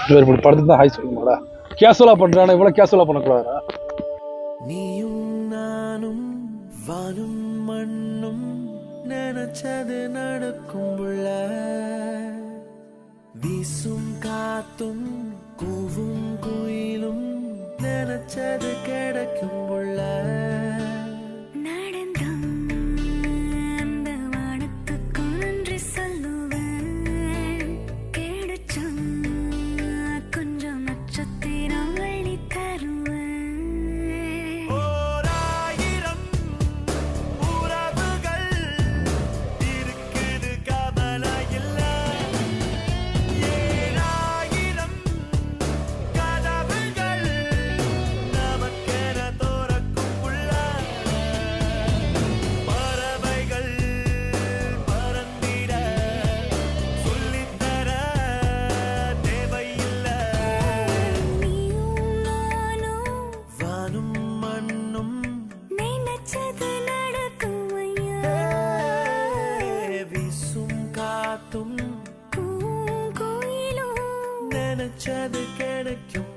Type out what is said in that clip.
இப்படி படத்துக்கு தான் ஹாய் சொல்லுமாடா. கேஷுவலா பண்றானே, இவ்வளவு கேஷுவலா பண்ணக்கூடாதா? நீயும் நானும் வானும் மண்ணும் நினைச்சது நடக்கும் புள்ள, வீசும் காத்தும் கூவும் குயிலும் நினைச்சது கிடைக்கும் புள்ள. நினைச்சது கிடைக்கும்.